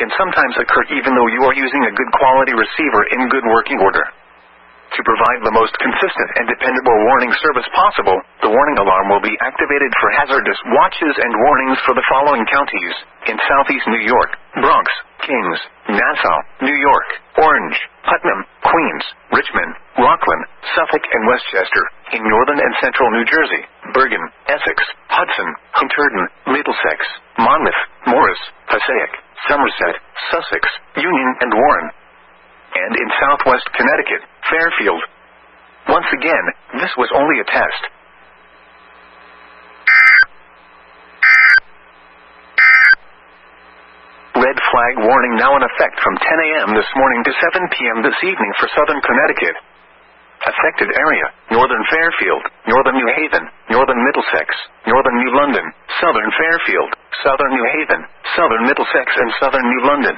can sometimes occur even though you are using a good quality receiver in good working order. To provide the most consistent and dependable warning service possible, the warning alarm will be activated for hazardous watches and warnings for the following counties: in Southeast New York, Bronx, Kings, Nassau, New York, Orange, Putnam, Queens, Richmond, Rockland, Suffolk, and Westchester; in Northern and Central New Jersey, Bergen, Essex, Hudson, Hunterdon, Middlesex, Monmouth, Morris, Passaic, Somerset, Sussex, Union, and Warren; and in Southwest Connecticut, Fairfield. Once again, this was only a test. Red flag warning now in effect from 10 a.m. this morning to 7 p.m. this evening for Southern Connecticut. Affected area: Northern Fairfield, Northern New Haven, Northern Middlesex, Northern New London, Southern Fairfield, Southern New Haven, Southern Middlesex, and Southern New London.